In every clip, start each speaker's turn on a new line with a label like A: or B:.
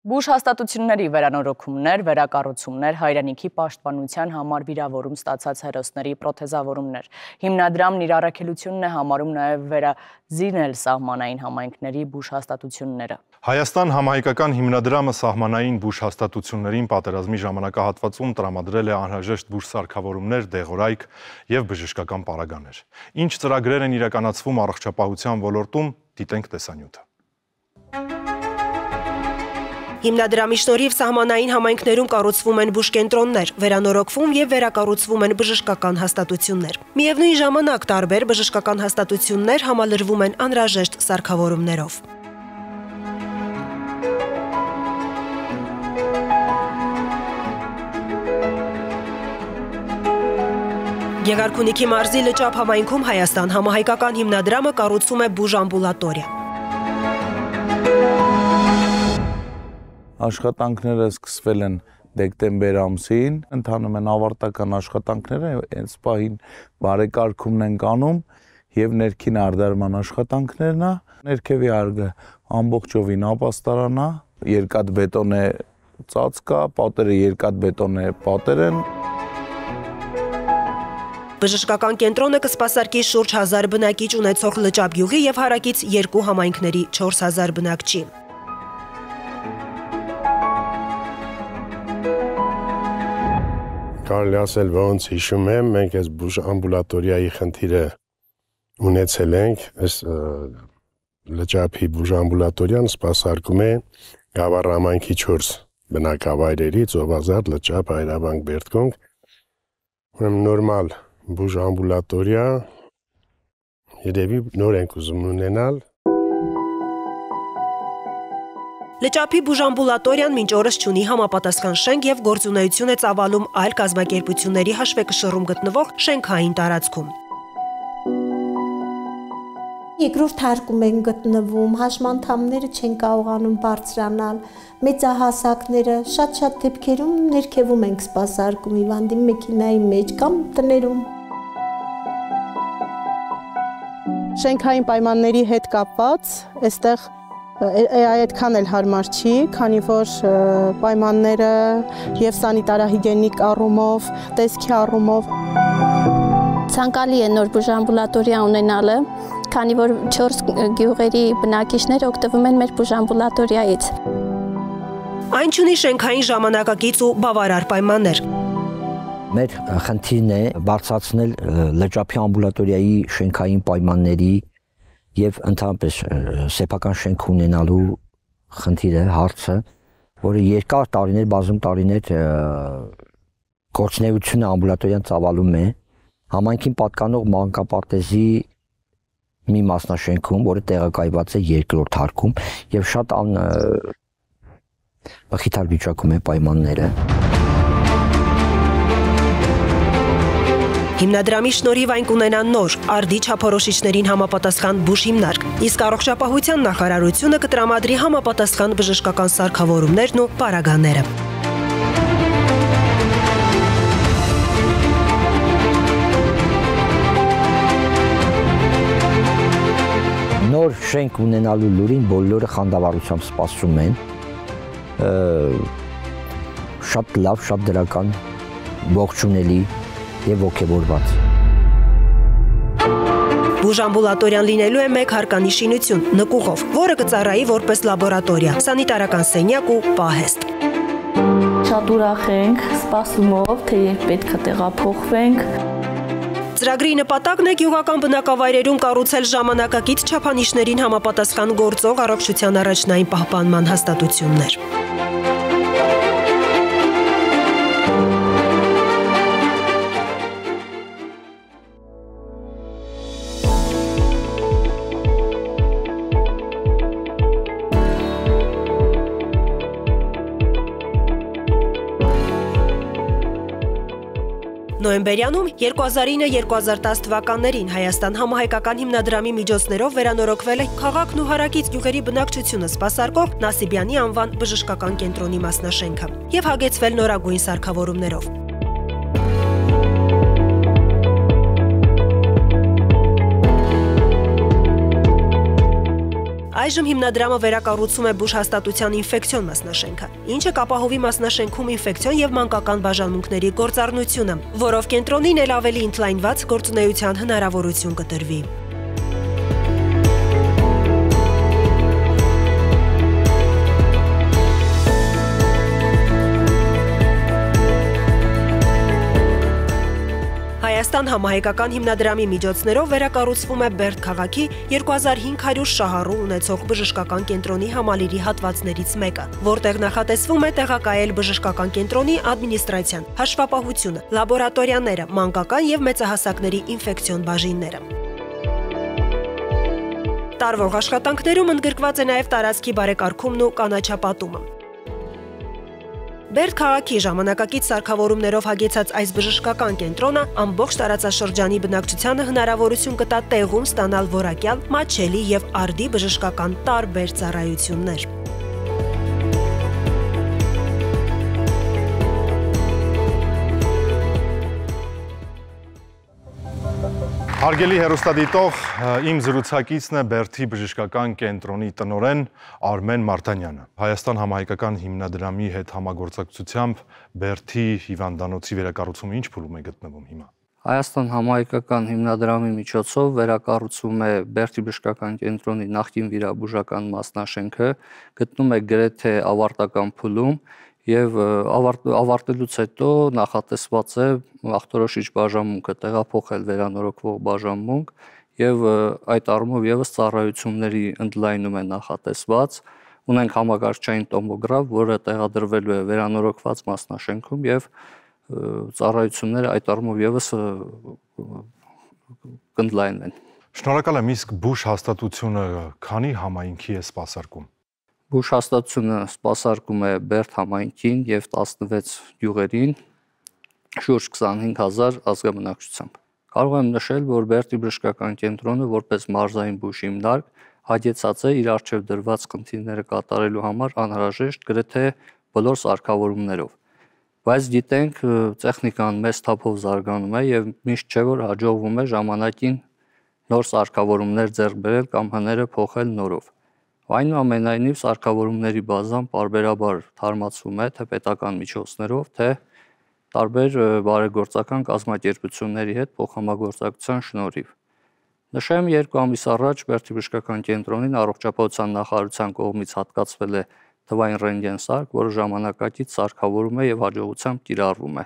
A: Բուժ հաստատությունների վերանորոգումներ, վերակառուցումներ, հայրենիքի պաշտպանության համար վիրավորում ստացած հերոսների պրոթեզավորումներ։ Հիմնադրամն իր առաքելությունն է համարում նաև վերազինել սահմանային համայնքների բուժ հաստատությունները։
B: Հայաստան համահայկական հիմնադրամը սահմանային բուժ հաստատություններին պատերազմի ժամանակահատվածում տրամադրել է անհրաժեշտ բուժ սարքավորումներ, դեղորայք և բժշկական պարագաներ։ Ինչ ծրագրեր են իրականացվում առողջապահության ոլորտում, դիտենք տեսանյութը։
C: Հիմնադրամի շնորհիվ սահմանային համայնքներում կառուցվում են բուժկենտրոններ, վերանորոգվում և վերակառուցվում են բժշկական հաստատություններ։ Միևնույն ժամանակ տարբեր բժշկական հաստատություններ համալրվում են անհրաժեշտ սարքավորումներով։ Գեղարքունիքի մարզի Լճապ համայնքում Հայաստան համահայկական հիմնադրամը կառուցում է բուժամբուլատորիա։
D: Աշխատանքները սկսվել են դեկտեմբեր ամսին, ընթանում են ավարտական աշխատանքները, հենց պահին բարեկարգումն են անում և ներքին արդարման աշխատանքներն է, ներքևի հարկը ամբողջովին ապաստարան է, երկաթբետոնե ծածկ է, պատերը երկաթբետոնե պատեր են։
C: Բժշկական կենտրոնը կսպասարկի շուրջ 1000 բնակիչ ունեցող Լճապ գյուղի և հարակից 2 համայնքների 4000 բնակչի։
E: Կարելի ասել, ոնց հիշում եմ, մենք այս բուժ ամբուլատորիայի խնդիրը ունեցել ենք, այս Լճապի բուժ ամբուլատորիան սպասարկում է Գավառ համայնքի 4 բնակավայրերի՝ Ծովազարդ, Լճապ, Հայրավանք, Բերդկոնք, նորմալ բուժ ամբուլատորիա, երևի նոր ենք ուզում ունենալ։
C: Լճապի բուժամբուլատորիան մինչ օրս չունի համապատասխան շենք և գործունեություն է ծավալում այլ կազմակերպությունների հաշվեկշռում գտնվող շենքային տարածքում։
F: Երկրորդ հարկում են գտնվում, հաշմանդամները չեն կարողանում բարձրանալ, մեծահասակները շատ դեպքերում ներքևում ենք սպասարկում հիվանդի մեքենայի մեջ կամ տներում։
G: Շենքային պայմանների հետ կապված, այստեղ այդքան էլ հարմար չի, քանի որ պայմանները և սանիտարահիգենիկ առումով, տեսքի առումով։
H: Ցանկալի է նոր բուժամբուլատորիա ունենալը, քանի որ 4 գյուղերի բնակիչներ օգտվում են մեր բուժամբուլատորիայից։
C: Այն չունի շենքային ժամանակակից ու բավարար պայմաններ։
I: Մեր խնդիրն է բարձրացնել Լճապի ամբուլատորիայի շենքային պայմանների և ընդհանրապես սեփական շենք ունենալու խնդիրը, հարցը, որը երկար տարիներ, բազում տարիներ գործունեությունը ամբուլատորիան ծավալում է, համայնքին պատկանող մանկապարտեզի մի մասնաշենքում, որը տեղակայված է երկրորդ հարկում և շատ մխիթար վիճակում է պայմանները։
C: Հիմնադրամի շնորհիվ այն կունենա նոր, արդի չափորոշիչներին համապատասխան բուժ հիմնարկ, իսկ առողջապահության նախարարությունը կտրամադրի համապատասխան բժշկական սարքավորումներն ու պարագաները։
I: Նոր շենք ունենալու լուրին բոլորը խանդավառությամբ սպասում են, շատ լավ, շատ դրական, ողջունելի և ոգևորված։
C: Բուժամբուլատորիան լինելու է մեկ հարկանի շինություն, նկուղով, որը կծառայի որպես լաբորատորիա, սանիտարական սենյակ ու պահեստ։
H: Շատ ուրախ ենք, սպասումով, թե երբ պետք է տեղափոխվենք։
C: Ծրագրի նպատակն է գյուղական բնակավայրերում կառուցել ժամանակակից չափանիշներին համապատասխան գործող առողջության առաջնային պահպանման հաստատություններ։ Նոյեմբերյանում 2009-2010 թվականներին Հայաստան համահայկական հիմնադրամի միջոցներով վերանորոգվել է քաղաքն ու հարակից գյուղերի բնակչությունը սպասարկող Նասիբյանի անվան բժշկական կենտրոնի մասնաշենքը և հագեցվել նորագույն սարքավորումներով։ Այժմ հիմնադրամը վերակառուցում է բուժհաստատության ինֆեկցիոն մասնաշենքը, ինչը կապահովի մասնաշենքում ինֆեկցիոն եւ մանկական բաժանմունքների գործառնությունը, որով կենտրոնին էլ ավելի ընդլայնված գործունեության հնարավորություն կտրվի։ Հայաստան համահայկական հիմնադրամի միջոցներով վերակառուցվում է Բերդ քաղաքի 2500 շահառու ունեցող բժշկական կենտրոնի համալիրի հատվածներից մեկը, որտեղ նախատեսվում է տեղակայել բժշկական կենտրոնի ադմինիստրացիան, հաշվապահությունը, լաբորատորիաները, մանկական եւ մեծահասակների ինֆեկցիոն բաժինները։ Տարվող աշխատանքներում ընդգրկված է նաև տարածքի բարեկարգումն ու կանաչապատումը։ Բերդ քաղաքի ժամանակակից սարքավորումներով հագեցած այս բժշկական կենտրոնը ամբողջ տարածաշրջանի բնակչությանը հնարավորություն կտա տեղում ստանալ որակյալ, մատչելի եւ արդի բժշկական տարբեր ծառայություններ։
B: Հարգելի հեռուստադիտող, իմ զրուցակիցն է Բերդի բժշկական կենտրոնի տնօրեն Արմեն Մարտանյանը։ Հայաստան համահայկական հիմնադրամի հետ համագործակցությամբ Բերդի հիվանդանոցի վերակառուցումը ինչ փուլում է գտնվում հիմա։
J: Հայաստան համահայկական հիմնադրամի միջոցով վերակառուցվում է Բերդի բժշկական կենտրոնի նախկին վիրաբուժական մասնաշենքը, գտնում է գրեթե ավարտական փուլում եւ ավարտելուց հետո նախատեսված է ախտորոշիչ բաժանմունքը տեղափոխել վերանորոգվող բաժանմունք եւ այդ առումով եւս ծառայությունների ընդլայնում է նախատեսված։ Ունենք համակարգչային տոմոգրաֆ, որը տեղադրվելու է վերանորոգված մասնաշենքում եւ ծառայությունները այդ առումով եւս կընդլայնվեն։
B: Շնորհակալ եմ, իսկ բուժհաստատությունը քանի համայնքի է սպասարկում։
J: Բուժհաստատությունը սպասարկում է Բերդ համայնքին եւ 16 գյուղերին շուրջ 25000 ազգաբնակչությամբ։ Կարող եմ նշել, որ Բերդի բժշկական կենտրոնը որպես մարզային բուժ հիմնարկ հագեցած է իր առջև դրված խնդիրները կատարելու համար անհրաժեշտ գրեթե բոլոր սարքավորումներով։ Բայց գիտենք, տեխնիկան մեծ թափով զարգանում է եւ միշտ չէ որ հաջողվում է ժամանակին նոր սարքավորումներ ձեռք բերել կամ հները փոխել նորով։ Այնուամենայնիվ սարքավորումների բազան պարբերաբար թարմացվում է թե պետական միջոցներով, թե տարբեր բարեգործական կազմակերպությունների հետ փոխհամագործակցության շնորհիվ։ Նշեմ, 2 ամիս առաջ Բերդի բժշկական կենտրոնին առողջապահության նախարարության կողմից հատկացվել է թվային ռենտգեն սարք, որը ժամանակակից սարքավորում է եւ հաջողությամբ կիրառվում է։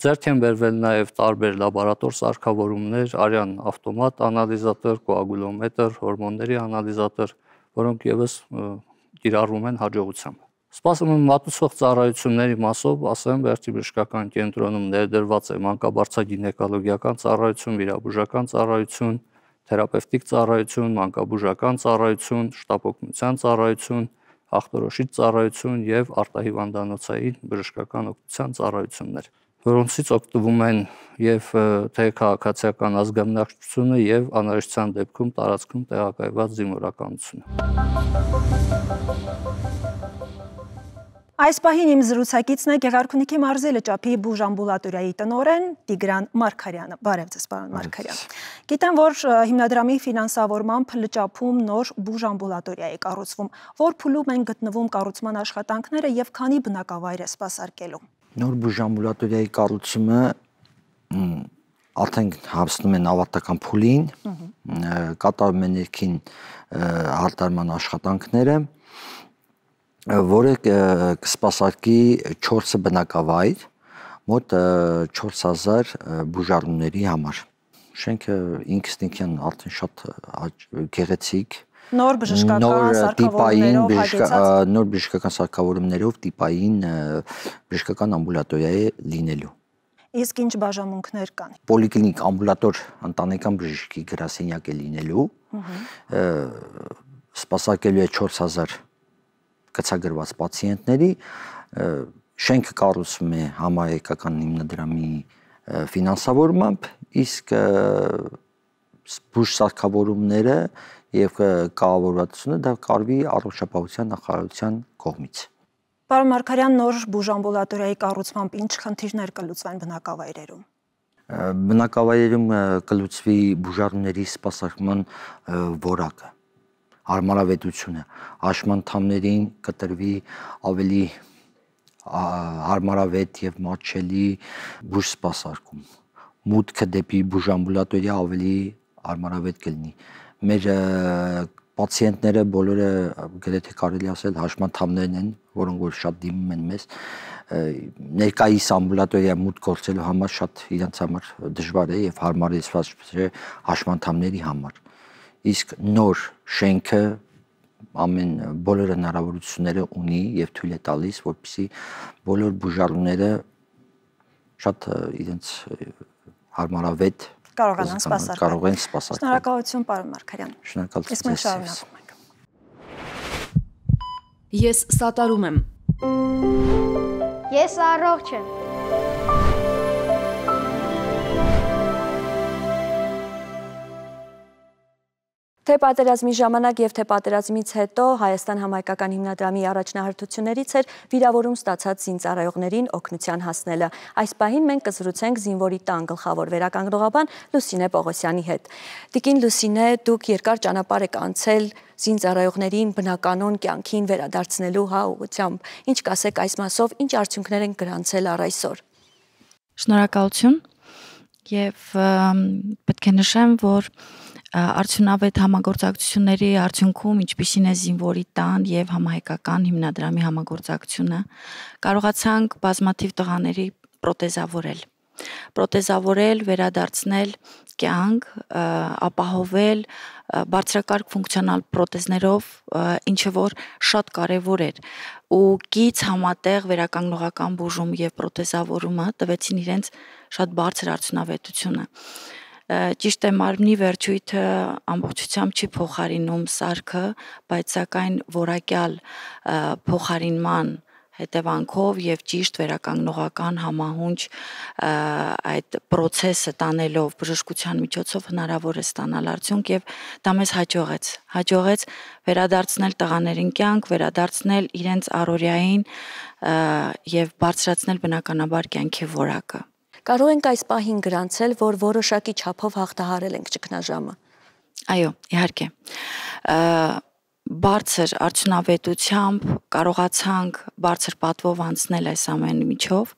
J: Ձեռք են բերվել նաև տարբեր լաբորատոր սարքավորումներ, արյան ավտոմատ անալիզատոր, կոագուլոմետր, հորմոնների անալիզատոր, որոնք եւս կիրառվում են հաջողությամբ։ Սպասում եմ մատուցող ծառայությունների մասով, ասեմ, Բերդի բժշկական կենտրոնում ներդրված է մանկաբարձագինեկոլոգիական ծառայություն, վիրաբուժական ծառայություն, թերապևտիկ ծառայություն, մանկաբուժական ծառայություն, շտապօգնության ծառայություն, ախտորոշիչ ծառայություն եւ արտահիվանդանոցային բժշկական օգնության ծառայություններ, որոնցից օգտվում են եւ թե քաղաքացիական ազգաբնակչությունը եւ անհրաժեշտության դեպքում տարածքում տեղակայված զինվորականությունը։
C: Այս պահին իմ զրուցակիցն է Գեղարքունիքի մարզի լճափի բուժամբուլատորիայի տնօրեն Տիգրան Մարգարյանը։ Բարև ձեզ, պարոն Մարգարյան։ Գիտեմ, որ հիմնադրամի ֆինանսավորմամբ լճափում նոր բուժամբուլատորիա է կառուցվում, որ փուլում են գտնվում կառուցման աշխատանքները եւ քանի բնակավայր է սպասարկելու։
I: Նոր բուժամբուլատորիայի կառուցումը արդեն հասնում են ավարտական փուլին, կատարում են ներքին հարդարման աշխատանքները, որը կսպասարկի 4 բնակավայր մոտ 4000 բուժառուների համար։ Շենքը ինքնին արդեն շատ գեղեցիկ,
C: նոր բժշկական սարքավորումներով հագեցած,
I: նոր բժշկական սարքավորումներով տիպային բժշկական ամբուլատորիա է լինելու։
C: Իսկ ինչ բաժանմունքներ կան։
I: Պոլիկլինիկ ամբուլատոր ընտանեկան բժշկի գրասենյակ է լինելու, սպասարկելու է 4000 կցագրված պացիենտների, շենքը կառուցվում է համահայկական հիմնադրամի ֆինանսավորմամբ, իսկ բուժ սարքավորումները եւ կառավարությունը դա կարվի առողջապահության նախարարության կողմից։
C: Պարոն Մարգարյան, նոր բուժամբուլատորիայի կառուցմամբ ինչ խնդիրներ կլուծվեն բնակավայրերում։
I: Բնակավայրերում կլուծվի բուժառուների սպասարկման որակը, հարմարավետությունը, հաշմանդամներին կտրվի ավելի հարմարավետ եւ մատչելի բուժ սպասարկում։ Մուտքը դեպի բուժամբուլատորիա ավելի հարմարավետ կլինի։ Մեր պացիենտները բոլորը գրեթե կարելի ասել հաշմանդամներն են, որոնք որ շատ դիմում են մեզ, ներկայիս ամբուլատորիա մուտք գործելու համար շատ իրենց համար դժվար է եւ հարմարեցված է հաշմանդամների համար։ Իսկ նոր շենքը ամեն բոլոր հնարավորությունները ունի եւ թույլ է տալիս, որպեսզի բոլոր բուժառուները շատ իրենց հարմարավետ
K: կարողանան սպասարկել։ Շնորհակալություն, պարոն Մարգարյան։
I: Շնորհակալություն։
K: Իսկ մենք շարունակում ենք։
L: Ես սատարում եմ։
M: Ես առողջ եմ։
K: Թե պատերազմի ժամանակ եւ թե պատերազմից հետո Հայաստան համահայկական հիմնադրամի առաջնահերթություններից էր վիրավորում ստացած զինծառայողներին օգնության հասնելը։ Այս պահին մենք կզրուցենք զինվորի տան գլխավոր վերականգնողաբան Լուսինե Պողոսյանի հետ։ Տիկին Լուսինե, դուք երկար ճանապարհ եք անցել զինծառայողներին բնականոն կյանքին վերադարձնելու ուղղությամբ։ Ինչ կասեք այս մասով, ինչ արդյունքներ են գրանցել առ այսօր։
N: Շնորհակալություն եւ պետք է նշեմ, որ արդյունավետ համագործակցությունների արդյունքում, ինչպիսին է զինվորի տան եւ համահայկական հիմնադրամի համագործակցությունը, կարողացանք բազմաթիվ տղաների պրոթեզավորել, վերադարձնել կյանք, ապահովել բարձրակարգ ֆունկցիոնալ պրոթեզներով, ինչը որ շատ կարևոր էր, ու գից համատեղ վերականգնողական բուժում եւ պրոթեզավորումը տվեցին իրենց շատ բարձր արդյունավետությունը։ Ճիշտ է, մարմնի վերջույթը ամբողջությամբ չի փոխարինում սարքը, բայց սակայն որակյալ փոխարինման հետևանքով եւ ճիշտ վերականգնողական համահունչ այդ process-ը տանելով բժշկության միջոցով հնարավոր է ստանալ արդյունք եւ դա մեզ հաջողեց վերադարձնել տղաներին կյանք, վերադարձնել իրենց առօրյային եւ բարձրացնել բնականաբար կյանքի որակը։
K: Կարող ենք այս պահին գրանցել, որ որոշակի չափով հաղթահարել ենք ճգնաժամը։
N: Այո, իհարկե։ Բարձր արդյունավետությամբ կարողացանք բարձր պատվով անցնել այս ամենի միջով,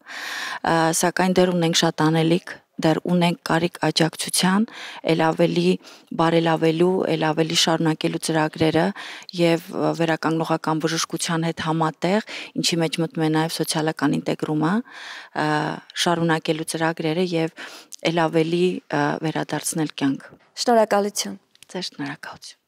N: սակայն դեռ ունենք շատ անելիք, դեռ ունենք կարիք աջակցության, ել ավելի բարելավելու, ել ավելի շարունակելու ծրագրերը եւ վերականգնողական բժշկության հետ համատեղ, ինչի մեջ մտնում է նաեւ սոցիալական ինտեգրումը, շարունակելու ծրագրերը եւ ել ավելի վերադարձնել կյանք։
K: Շնորհակալություն։
N: Ձեր շնորհակալություն։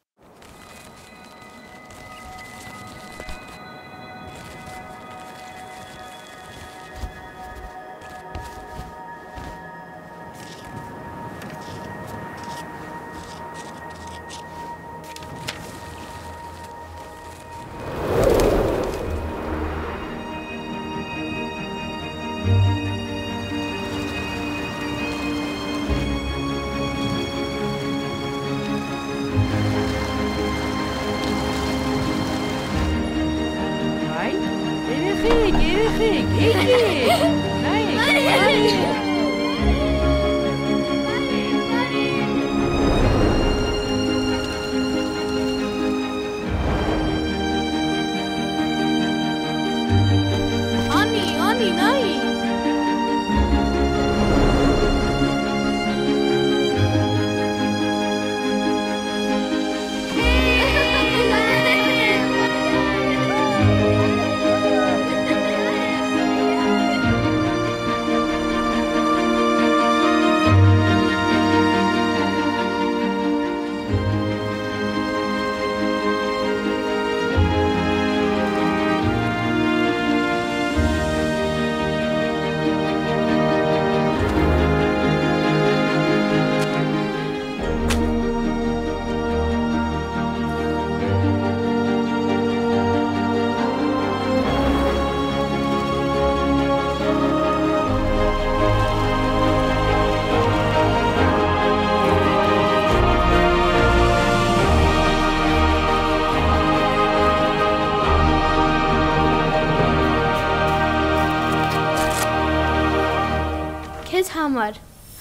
M: Քեզ համար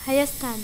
M: Հայաստան